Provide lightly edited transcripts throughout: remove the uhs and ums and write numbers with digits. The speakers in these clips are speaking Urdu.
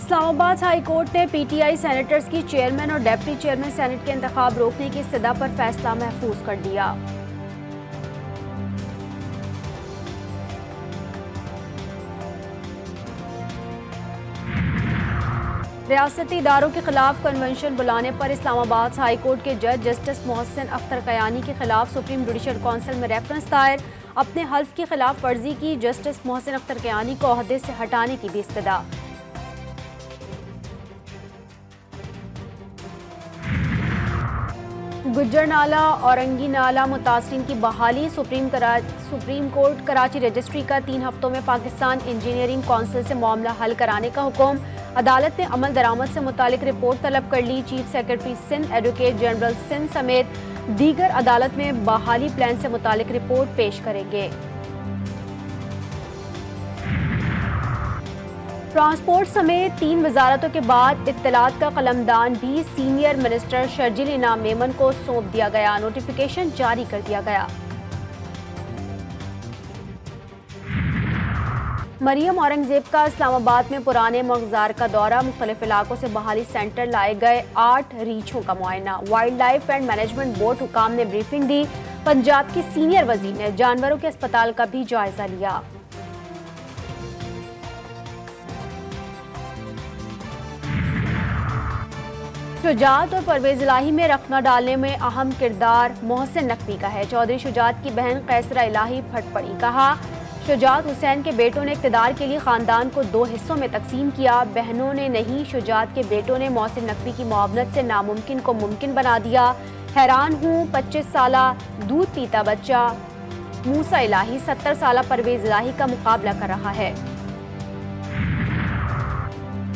اسلام آباد ہائی کورٹ نے پی ٹی آئی سینیٹرز کی چیئرمین اور ڈپٹی چیئرمین سینٹ کے انتخاب روکنے کی استدعا پر فیصلہ محفوظ کر دیا۔ ریاستی اداروں کے خلاف کنونشن بلانے پر اسلام آباد ہائی کورٹ کے جج جسٹس محسن اختر قیانی کے خلاف سپریم جوڈیشل کونسل میں ریفرنس دائر، اپنے حلف کی خلاف ورزی کی جسٹس محسن اختر قیانی کو عہدے سے ہٹانے کی بھی استدعا۔ گجر نالہ اورنگی نالہ متاثرین کی بحالی، سپریم کورٹ کراچی رجسٹری کا 3 ہفتوں میں پاکستان انجینئرنگ کونسل سے معاملہ حل کرانے کا حکم۔ عدالت نے عمل درآمد سے متعلق رپورٹ طلب کر لی۔ Chief secretary Sindh advocate general Sindh سمیت دیگر عدالت میں بحالی پلان سے متعلق رپورٹ پیش کریں گے۔ ٹرانسپورٹ سمیت 3 وزارتوں کے بعد اطلاعات کا قلمدان بھی سینئر منسٹر شرجیل انعام میمن کو سونپ دیا گیا، نوٹیفیکیشن جاری کر دیا گیا۔ مریم اورنگزیب کا اسلام آباد میں پرانے مغزار کا دورہ، مختلف علاقوں سے بحالی سینٹر لائے گئے 8 ریچھوں کا معائنہ۔ Wildlife and management board حکام نے بریفنگ دی۔ پنجاب کے سینئر وزیر نے جانوروں کے اسپتال کا بھی جائزہ لیا۔ شجاعت اور پرویز الہی میں رخنہ ڈالنے میں اہم کردار محسن نقوی کا ہے۔ چودھری شجاعت کی بہن قیصرہ الہی پھٹ پڑی، کہا شجاعت حسین کے بیٹوں نے اقتدار کے لیے خاندان کو 2 حصوں میں تقسیم کیا، بہنوں نے نہیں، شجاعت کے بیٹوں نے محسن نقوی کی معاونت سے ناممکن کو ممکن بنا دیا۔ حیران ہوں 25 سالہ دودھ پیتا بچہ موسیٰ الہی 70 سالہ پرویز الہی کا مقابلہ کر رہا ہے۔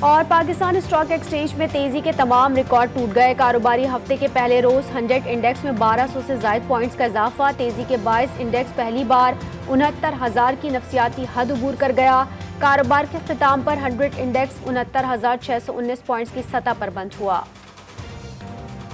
اور پاکستان اسٹاک ایکسچینج میں تیزی کے تمام ریکارڈ ٹوٹ گئے۔ کاروباری ہفتے کے پہلے روز 100 انڈیکس میں 1200 سے زائد پوائنٹس کا اضافہ، تیزی کے باعث انڈیکس پہلی بار 69,000 کی نفسیاتی حد عبور کر گیا۔ کاروبار کے اختتام پر 100 انڈیکس 69,619 پوائنٹس کی سطح پر بند ہوا۔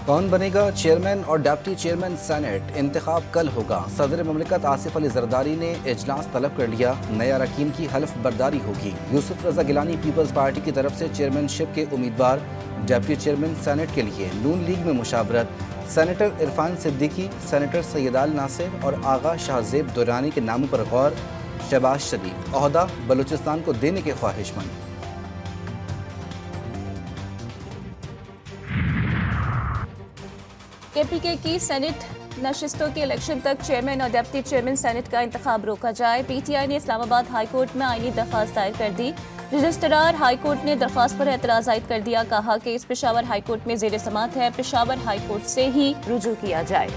کون بنے گا چیئرمین اور ڈپٹی چیئرمین سینٹ؟ انتخاب کل ہوگا۔ صدر مملکت آصف علی زرداری نے اجلاس طلب کر لیا، نئے اراکین کی حلف برداری ہوگی۔ یوسف رضا گیلانی پیپلز پارٹی کی طرف سے چیئرمین شپ کے امیدوار، ڈپٹی چیئرمین سینٹ کے لیے نون لیگ میں مشاورت۔ سینیٹر عرفان صدیقی، سینیٹر سیدال ناصر اور آغا شاہ زیب درانی کے ناموں پر غور۔ شہباز شریف عہدہ بلوچستان کو دینے کے خواہش مند۔ کے پی کے کی سینٹ نشستوں کے الیکشن تک چیئرمین اور ڈپٹی چیئرمین سینٹ کا انتخاب روکا جائے۔ پی ٹی آئی نے اسلام آباد ہائی کورٹ میں آئینی درخواست دائر کر دی۔ رجسٹرار ہائی کورٹ نے درخواست پر اعتراض عائد کر دیا، کہا کہ اس پشاور ہائی کورٹ میں زیر سماعت ہے، پشاور ہائی کورٹ سے ہی رجوع کیا جائے۔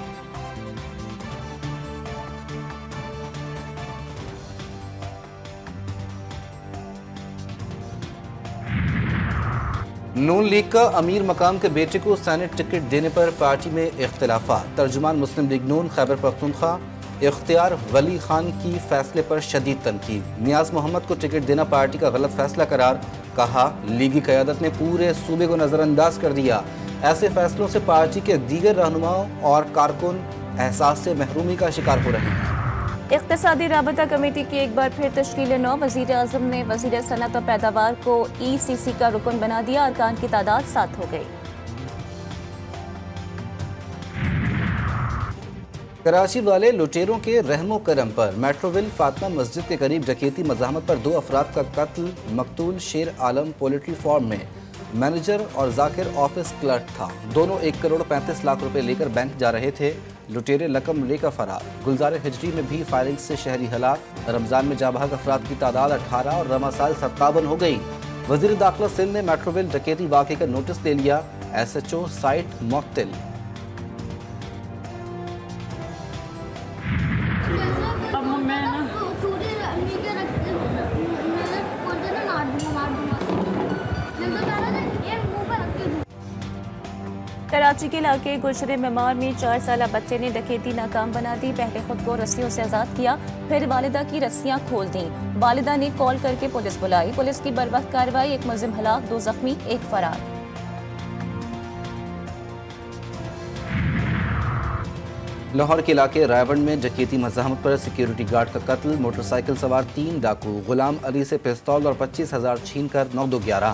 نون لیگ کا امیر مقام کے بیٹے کو سینٹ ٹکٹ دینے پر پارٹی میں اختلافات۔ ترجمان مسلم لیگ نون خیبر پختونخوا اختیار ولی خان کی فیصلے پر شدید تنقید۔ نیاز محمد کو ٹکٹ دینا پارٹی کا غلط فیصلہ قرار، کہا لیگی قیادت نے پورے صوبے کو نظر انداز کر دیا، ایسے فیصلوں سے پارٹی کے دیگر رہنماؤں اور کارکن احساس سے محرومی کا شکار ہو رہے ہیں۔ اقتصادی رابطہ کمیٹی کی ایک بار پھر تشکیل نو، وزیر اعظم نے وزیر صنعت و پیداوار کو ای سی سی کا رکن بنا دیا، ارکان کی تعداد 7 ہو گئی۔ کراچی والے لٹیروں کے رحم و کرم پر میٹروول فاطمہ مسجد کے قریب ڈکیتی مزاحمت پر 2 افراد کا قتل۔ مقتول شیر عالم پولٹری فارم میں مینیجر اور ذاکر آفس کلرک تھا، دونوں 1 کروڑ 35 لاکھ روپے لے کر بینک جا رہے تھے، لٹیرے رقم لے کر فرار۔ گلزار ہجری میں بھی فائرنگ سے شہری ہلاک، رمضان میں جاں بحق افراد کی تعداد 18 اور رمضان 57 ہو گئی۔ وزیر داخلہ سندھ نے میٹروول ڈکیتی واقعے کا نوٹس لے لیا، ایس ایچ او سائٹ معطل۔ کراچی کے علاقے گلشن معمار میں 4 سالہ بچے نے ڈکیتی ناکام بنا دی، پہلے خود کو رسیوں سے آزاد کیا، پھر والدہ کی رسیاں کھول دیں۔ والدہ نے کال کر کے پولیس بلائی، پولیس کی بروقت کارروائی، 1 ملزم ہلاک، 2 زخمی، 1 فرار۔ لاہور کے علاقے رائیونڈ میں ڈکیتی مزاحمت پر سیکیورٹی گارڈ کا قتل، موٹر سائیکل سوار 3 ڈاکو غلام علی سے پستول اور 25,000 چھین کر 911۔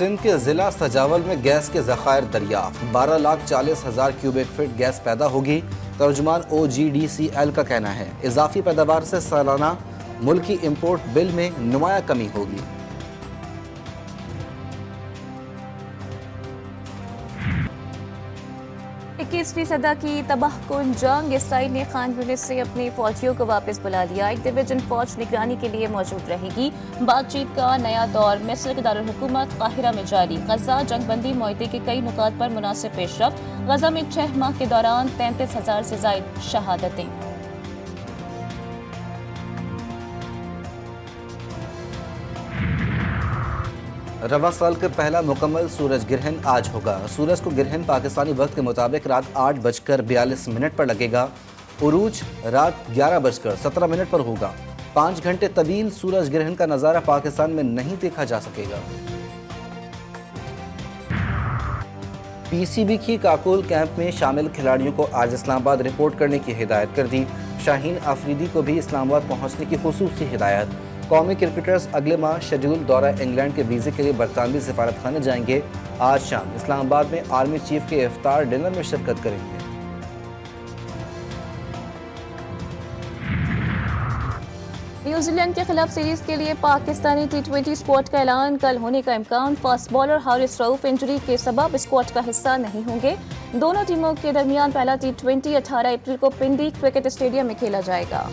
سندھ کے ضلع سجاول میں گیس کے ذخائر دریافت 12,40,000 کیوبک فٹ گیس پیدا ہوگی. ترجمان OGDCL کا کہنا ہے اضافی پیداوار سے سالانہ ملکی امپورٹ بل میں نمایاں کمی ہوگی. اکیسویں صدی کی تباہ کن جنگ اسرائیل نے خان یونس سے اپنے فوجیوں کو واپس بلا لیا. ایک ڈویژن فوج نگرانی کے لیے موجود رہے گی. بات چیت کا نیا دور مصر کے دارالحکومت قاہرہ میں جاری. غزہ جنگ بندی معاہدے کے کئی نکات پر مناسب پیش رفت. غزہ میں 6 ماہ کے دوران 33,000 سے زائد شہادتیں. رواں سال کا پہلا مکمل سورج گرہن آج ہوگا. سورج کو گرہن پاکستانی وقت کے مطابق رات 8:42 پر لگے گا. عروج رات 11:17 پر ہوگا. 5 گھنٹے طویل سورج گرہن کا نظارہ پاکستان میں نہیں دیکھا جا سکے گا. PCB کی کاکول کیمپ میں شامل کھلاڑیوں کو آج اسلام آباد رپورٹ کرنے کی ہدایت کر دی. شاہین آفریدی کو بھی اسلام آباد پہنچنے کی خصوصی ہدایت. قومی کرکٹرز اگلے ماہ شیڈول دورہ انگلینڈ کے ویزے کے لیے برطانوی سفارت خانے جائیں گے. آج شام اسلام آباد میں آرمی چیف کے افطار ڈنر میں شرکت کریں گے. نیوزی لینڈ کے خلاف سیریز کے لیے پاکستانی T20 اسکواڈ کا اعلان. کل ہونے کا امکان. فاسٹ بالر حارث رؤف انجری کے سبب اسکواڈ کا حصہ نہیں ہوں گے. دونوں ٹیموں کے درمیان پہلا T20 18 اپریل کو پنڈی کرکٹ اسٹیڈیم میں کھیلا جائے گا.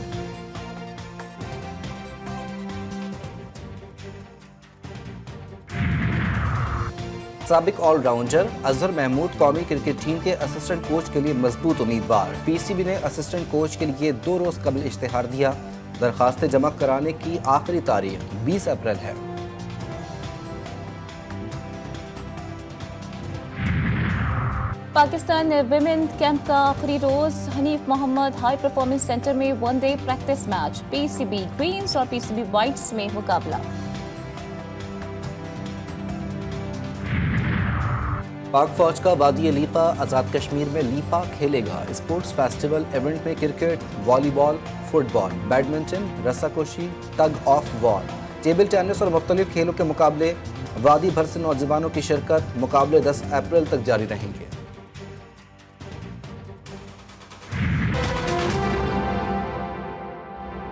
سابق آل راؤنڈر اظہر محمود قومی کرکٹ ٹیم کے اسسٹنٹ کوچ کے لیے مضبوط امیدوار. PCB نے اسسٹنٹ کوچ کے لیے 2 روز قبل اشتہار دیا. درخواستیں جمع کرانے کی آخری تاریخ 20 اپریل ہے. پاکستان ویمن کیمپ کا آخری روز. Hanif Mohammad high performance centre میں 1 day practice match. PCB greens اور PCB وائٹس میں مقابلہ. پاک فوج کا وادی لیپا آزاد کشمیر میں لیپا کھیلے گا. اسپورٹس فیسٹیول ایونٹ میں cricket, volleyball, football, badminton, رسا کشی، tug of war, table tennis اور مختلف کھیلوں کے مقابلے. وادی بھر سے نوجوانوں کی شرکت. مقابلے 10 اپریل تک جاری رہیں گے.